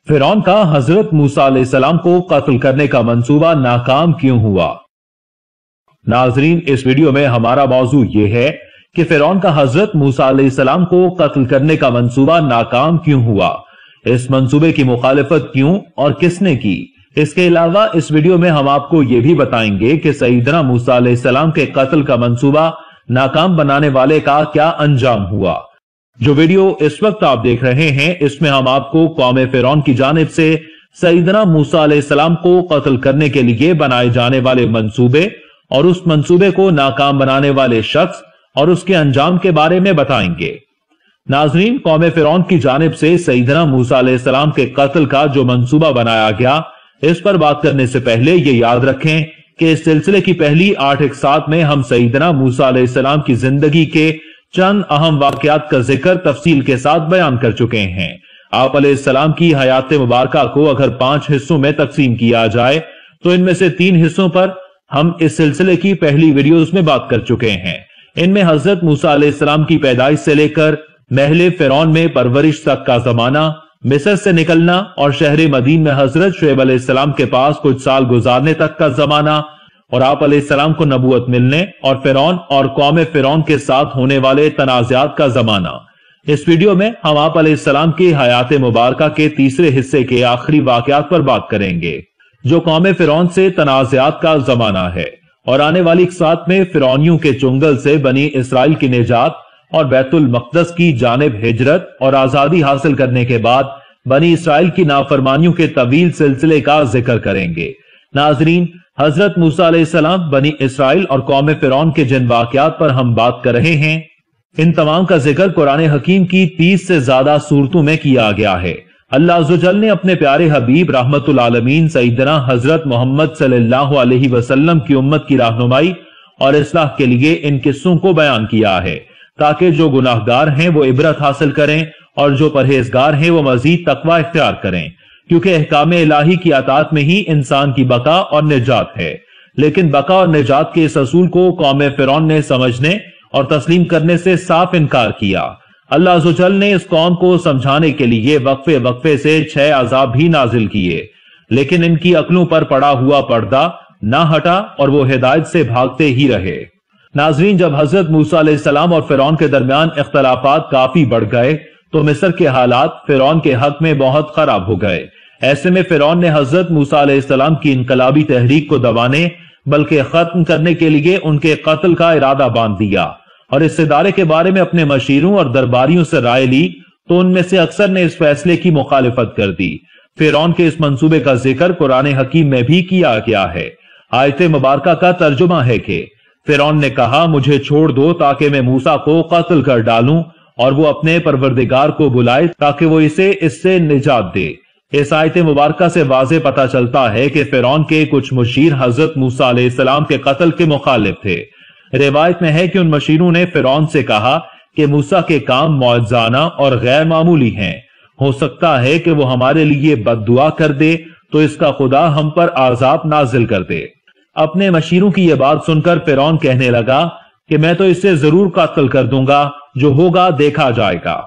فرعون کا حضرت موسیٰ علیہ السلام کو قتل کرنے کا منصوبہ ناکام کیوں ہوا؟ ناظرین، اس ویڈیو میں ہمارا موضوع یہ ہے کہ فرعون کا حضرت موسیٰ علیہ السلام کو قتل کرنے کا منصوبہ ناکام کیوں ہوا، اس منصوبے کی مخالفت کیوں اور کس نے کی۔ اس کے علاوہ اس ویڈیو میں ہم آپ کو یہ بھی بتائیں گے کہ سیدنا موسیٰ علیہ السلام کے قتل کا منصوبہ ناکام بنانے والے کا کیا انجام ہوا۔ جو ویڈیو اس وقت آپ دیکھ رہے ہیں، اس میں ہم آپ کو قوم فرعون کی جانب سے سیدنا موسیٰ علیہ السلام کو قتل کرنے کے لیے بنائے جانے والے منصوبے اور اس منصوبے کو ناکام بنانے والے شخص اور اس کے انجام کے بارے میں بتائیں گے۔ ناظرین، قوم فرعون کی جانب سے سیدنا موسیٰ علیہ السلام کے قتل کا جو منصوبہ بنایا گیا، اس پر بات کرنے سے پہلے یہ یاد رکھیں کہ اس سلسلے کی پہلی 8 اقساط میں ہم سیدنا موسیٰ علیہ السلام کی زندگی کے چند اہم واقعات کا ذکر تفصیل کے ساتھ بیان کر چکے ہیں۔ آپ علیہ السلام کی حیات مبارکہ کو اگر 5 حصوں میں تقسیم کیا جائے تو ان میں سے 3 حصوں پر ہم اس سلسلے کی پہلی ویڈیوز میں بات کر چکے ہیں۔ ان میں حضرت موسیٰ علیہ السلام کی پیدائش سے لے کر محل فرعون میں پرورش تک کا زمانہ، مصر سے نکلنا اور شہر مدین میں حضرت شعیب علیہ السلام کے پاس کچھ سال گزارنے تک کا زمانہ، اور آپ علیہ السلام کو نبوت ملنے اور فرعون اور قوم فرعون کے ساتھ ہونے والے تنازعات کا زمانہ۔ اس ویڈیو میں ہم آپ علیہ السلام کی حیات مبارکہ کے تیسرے حصے کے آخری واقعات پر بات کریں گے، جو قوم فرعون سے تنازعات کا زمانہ ہے، اور آنے والی اقساط میں فرعونیوں کے چنگل سے بنی اسرائیل کی نجات اور بیت المقدس کی جانب ہجرت اور آزادی حاصل کرنے کے بعد بنی اسرائیل کی نافرمانیوں کے طویل سلسلے کا ذکر کریں گے۔ ناظرین، حضرت موسیٰ علیہ السلام، بنی اسرائیل اور قوم فرعون کے جن واقعات پر ہم بات کر رہے ہیں، ان تمام کا ذکر قرآن حکیم کی 30 سے زیادہ سورتوں میں کیا گیا ہے۔ اللہ عز و جل نے اپنے پیارے حبیب رحمت العالمین سیدنا حضرت محمد صلی اللہ علیہ وسلم کی امت کی رہنمائی اور اصلاح کے لیے ان قصوں کو بیان کیا ہے، تاکہ جو گناہگار ہیں وہ عبرت حاصل کریں اور جو پرہیزگار ہیں وہ مزید تقوی اختیار کریں، کیونکہ احکام الہی کی اطاعت میں ہی انسان کی بقا اور نجات ہے۔ لیکن بقا اور نجات کے اس اصول کو قوم فرعون نے سمجھنے اور تسلیم کرنے سے صاف انکار کیا۔ اللہ عز و جل نے اس قوم کو سمجھانے کے لیے وقفے وقفے سے 6 عذاب بھی نازل کیے، لیکن ان کی عقلوں پر پڑا ہوا پردہ نہ ہٹا اور وہ ہدایت سے بھاگتے ہی رہے۔ ناظرین، جب حضرت موسیٰ علیہ السلام اور فرعون کے درمیان اختلافات کافی بڑھ گئے تو مصر کے حالات فرعون کے حق میں بہت خراب ہو گئے۔ ایسے میں فرعون نے حضرت موسیٰ علیہ السلام کی انقلابی تحریک کو دبانے بلکہ ختم کرنے کے لیے ان کے قتل کا ارادہ باندھ دیا، اور اس ادارے کے بارے میں اپنے مشیروں اور درباریوں سے رائے لی تو ان میں سے اکثر نے اس فیصلے کی مخالفت کر دی۔ فرعون کے اس منصوبے کا ذکر قرآن حکیم میں بھی کیا گیا ہے۔ آیت مبارکہ کا ترجمہ ہے کہ فرعون نے کہا، مجھے چھوڑ دو تاکہ میں موسیٰ کو قتل کر ڈالوں اور وہ اپنے پروردگار کو بلائے تاکہ وہ اسے اس سے نجات دے۔ اس آیت مبارکہ سے واضح پتہ چلتا ہے کہ فرعون کے کچھ مشیر حضرت موسیٰ علیہ السلام کے قتل کے مخالف تھے۔ روایت میں ہے کہ ان مشیروں نے فرعون سے کہا کہ موسیٰ کے کام معجزانہ اور غیر معمولی ہیں، ہو سکتا ہے کہ وہ ہمارے لیے بد دعا کر دے تو اس کا خدا ہم پر عذاب نازل کر دے۔ اپنے مشیروں کی یہ بات سن کر فرعون کہنے لگا کہ میں تو اسے ضرور قتل کر دوں گا، جو ہوگا دیکھا جائے گا۔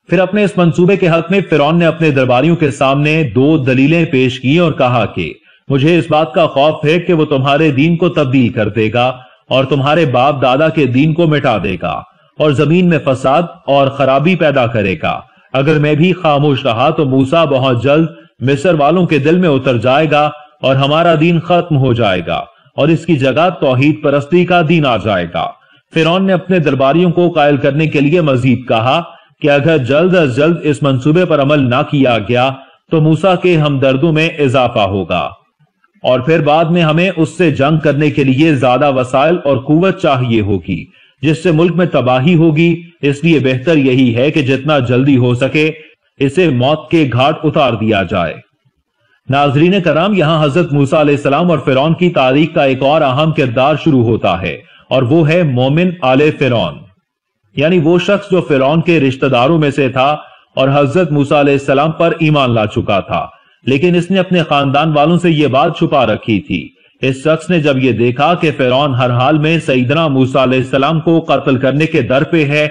پھر اپنے اس منصوبے کے حق میں فرعون نے اپنے درباریوں کے سامنے 2 دلیلیں پیش کی اور کہا کہ مجھے اس بات کا خوف ہے کہ وہ تمہارے دین کو تبدیل کر دے گا اور تمہارے باپ دادا کے دین کو مٹا دے گا اور زمین میں فساد اور خرابی پیدا کرے گا۔ اگر میں بھی خاموش رہا تو موسیٰ بہت جلد مصر والوں کے دل میں اتر جائے گا اور ہمارا دین ختم ہو جائے گا اور اس کی جگہ توحید پرستی کا دین آ جائے گا۔ فرعون نے اپنے درباریوں کو قائل کرنے کے لیے مزید کہا کہ اگر جلد از جلد اس منصوبے پر عمل نہ کیا گیا تو موسیٰ کے ہمدردوں میں اضافہ ہوگا، اور پھر بعد میں ہمیں اس سے جنگ کرنے کے لیے زیادہ وسائل اور قوت چاہیے ہوگی، جس سے ملک میں تباہی ہوگی۔ اس لیے بہتر یہی ہے کہ جتنا جلدی ہو سکے اسے موت کے گھاٹ اتار دیا جائے۔ ناظرین کرام، یہاں حضرت موسیٰ علیہ السلام اور فرعون کی تاریخ کا ایک اور اہم کردار شروع ہوتا ہے، اور وہ ہے مومن آل فرعون، یعنی وہ شخص جو فرعون کے رشتہ داروں میں سے تھا اور حضرت موسیٰ علیہ السلام پر ایمان لا چکا تھا، لیکن اس نے اپنے خاندان والوں سے یہ بات چھپا رکھی تھی۔ اس شخص نے جب یہ دیکھا کہ فرعون ہر حال میں سیدنا موسیٰ علیہ السلام کو قتل کرنے کے در پہ ہے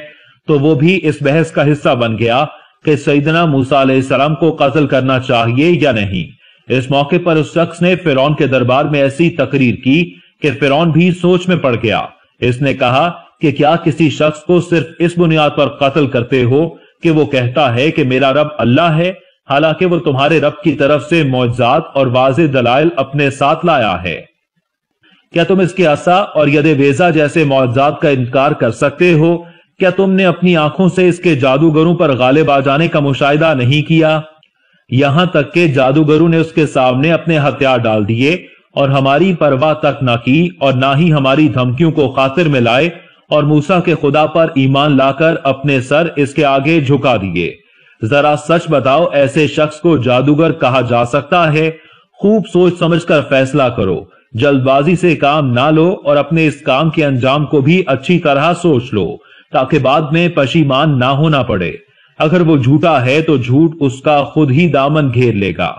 تو وہ بھی اس بحث کا حصہ بن گیا کہ سیدنا موسیٰ علیہ السلام کو قتل کرنا چاہیے یا نہیں۔ اس موقع پر اس شخص نے فرعون کے دربار میں ایسی تقریر کی کہ فرعون بھی سوچ میں پڑ گیا۔ اس نے کہا کہ کیا کسی شخص کو صرف اس بنیاد پر قتل کرتے ہو کہ وہ کہتا ہے کہ میرا رب اللہ ہے، حالانکہ وہ تمہارے رب کی طرف سے معجزات اور واضح دلائل اپنے ساتھ لایا ہے؟ کیا تم اس کے عصا اور ید بیضا جیسے معجزات کا انکار کر سکتے ہو؟ کیا تم نے اپنی آنکھوں سے اس کے جادوگروں پر غالب آ جانے کا مشاہدہ نہیں کیا؟ یہاں تک کہ جادوگروں نے اس کے سامنے اپنے ہتھیار ڈال دیے اور ہماری پرواہ تک نہ کی اور نہ ہی ہماری دھمکیوں کو خاطر میں لائے اور موسیٰ کے خدا پر ایمان لا کر اپنے سر اس کے آگے جھکا دیے۔ ذرا سچ بتاؤ، ایسے شخص کو جادوگر کہا جا سکتا ہے؟ خوب سوچ سمجھ کر فیصلہ کرو، جلد بازی سے کام نہ لو اور اپنے اس کام کے انجام کو بھی اچھی طرح سوچ لو تاکہ بعد میں پشیمان نہ ہونا پڑے۔ اگر وہ جھوٹا ہے تو جھوٹ اس کا خود ہی دامن گھیر لے گا،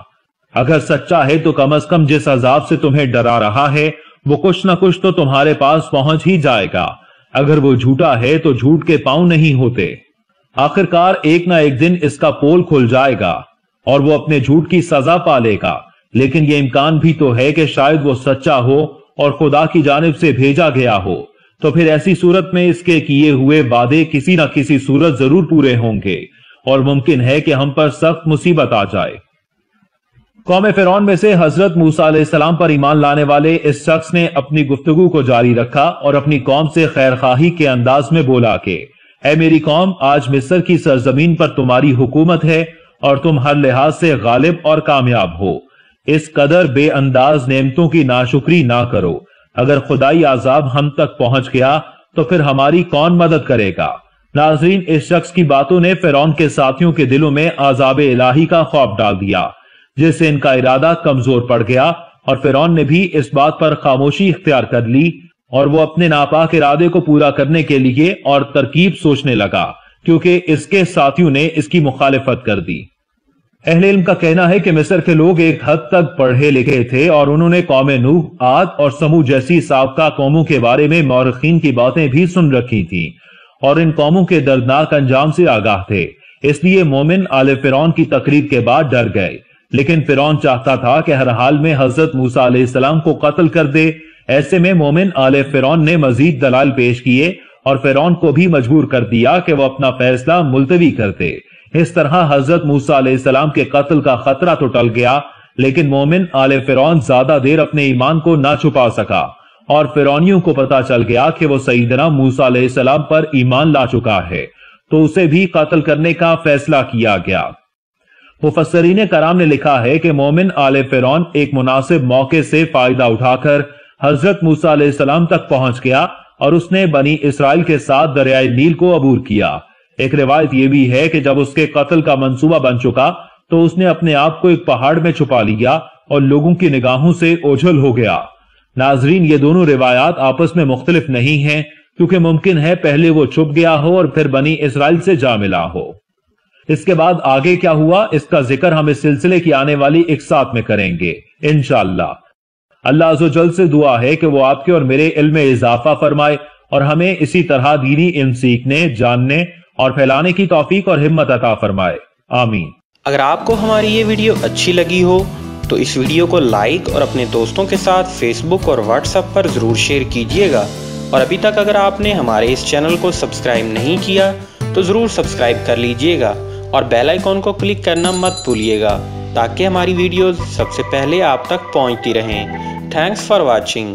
اگر سچا ہے تو کم از کم جس عذاب سے تمہیں ڈرا رہا ہے وہ کچھ نہ کچھ تو تمہارے پاس پہنچ ہی جائے گا۔ اگر وہ جھوٹا ہے تو جھوٹ کے پاؤں نہیں ہوتے۔ آخرکار ایک نہ ایک دن اس کا پول کھل جائے گا اور وہ اپنے جھوٹ کی سزا پالے گا، لیکن یہ امکان بھی تو ہے کہ شاید وہ سچا ہو اور خدا کی جانب سے بھیجا گیا ہو، تو پھر ایسی صورت میں اس کے کیے ہوئے وعدے کسی نہ کسی صورت ضرور پورے ہوں گے اور ممکن ہے کہ ہم پر سخت مصیبت آ جائے۔ قوم فرعون میں سے حضرت موسیٰ علیہ السلام پر ایمان لانے والے اس شخص نے اپنی گفتگو کو جاری رکھا اور اپنی قوم سے خیرخواہی کے انداز میں بولا کہ اے میری قوم، آج مصر کی سرزمین پر تمہاری حکومت ہے اور تم ہر لحاظ سے غالب اور کامیاب ہو۔ اس قدر بے انداز نعمتوں کی ناشکری نہ کرو۔ اگر خدائی عذاب ہم تک پہنچ گیا تو پھر ہماری کون مدد کرے گا؟ ناظرین، اس شخص کی باتوں نے فرعون کے ساتھیوں کے دلوں میں عذاب الہی کا خوف ڈال دیا، جس سے ان کا ارادہ کمزور پڑ گیا اور فرعون نے بھی اس بات پر خاموشی اختیار کر لی اور وہ اپنے ناپاک ارادے کو پورا کرنے کے لیے اور ترکیب سوچنے لگا، کیونکہ اس کے ساتھیوں نے اس کی مخالفت کر دی۔ اہل علم کا کہنا ہے کہ مصر کے لوگ ایک حد تک پڑھے لکھے تھے اور انہوں نے قوم نوح، عاد اور سمود جیسی سابقہ قوموں کے بارے میں مورخین کی باتیں بھی سن رکھی تھیں اور ان قوموں کے دردناک انجام سے آگاہ تھے، اس لیے مومن آل فرعون کی تقریر کے بعد ڈر گئے۔ لیکن فرعون چاہتا تھا کہ ہر حال میں حضرت موسیٰ علیہ السلام کو قتل کر دے۔ ایسے میں مومن آل فرعون نے مزید دلائل پیش کیے اور فرعون کو بھی مجبور کر دیا کہ وہ اپنا فیصلہ ملتوی کر دے۔ اس طرح حضرت موسیٰ علیہ السلام کے قتل کا خطرہ تو ٹل گیا، لیکن مومن آل فرعون زیادہ دیر اپنے ایمان کو نہ چھپا سکا اور فرعونیوں کو پتا چل گیا کہ وہ سیدنا موسیٰ علیہ السلام پر ایمان لا چکا ہے، تو اسے بھی قتل کرنے کا فیصلہ کیا گیا۔ مفسرین کرام نے لکھا ہے کہ مومن آل فرعون ایک مناسب موقع سے فائدہ اٹھا کر حضرت موسیٰ علیہ السلام تک پہنچ گیا اور اس نے بنی اسرائیل کے ساتھ دریائے نیل کو عبور کیا۔ ایک روایت یہ بھی ہے کہ جب اس کے قتل کا منصوبہ بن چکا تو اس نے اپنے آپ کو ایک پہاڑ میں چھپا لیا اور لوگوں کی نگاہوں سے اوجھل ہو گیا۔ ناظرین، یہ دونوں روایات آپس میں مختلف نہیں ہیں، کیونکہ ممکن ہے پہلے وہ چھپ گیا ہو اور پھر بنی اسرائیل سے جا ملا ہو۔ اس کے بعد آگے کیا ہوا، اس کا ذکر ہم اس سلسلے کی آنے والی اقساط میں کریں گے انشاءاللہ۔ اللہ عز و جل سے دعا ہے کہ وہ آپ کے اور میرے علم میں اضافہ فرمائے اور ہمیں اسی طرح دینی علم سیکھنے، جاننے اور پھیلانے کی توفیق اور ہمت عطا فرمائے، آمین۔ اگر آپ کو ہماری یہ ویڈیو اچھی لگی ہو تو اس ویڈیو کو لائک اور اپنے دوستوں کے ساتھ فیس بک اور واٹس ایپ پر ضرور شیئر کیجیے گا، اور ابھی تک اگر آپ نے ہمارے اس چینل کو سبسکرائب نہیں کیا تو ضرور سبسکرائب کر لیجیے گا اور بیل آئیکن کو کلک کرنا مت بھولیے گا تاکہ ہماری ویڈیوز سب سے پہلے آپ تک پہنچتی رہیں۔ Thanks for watching.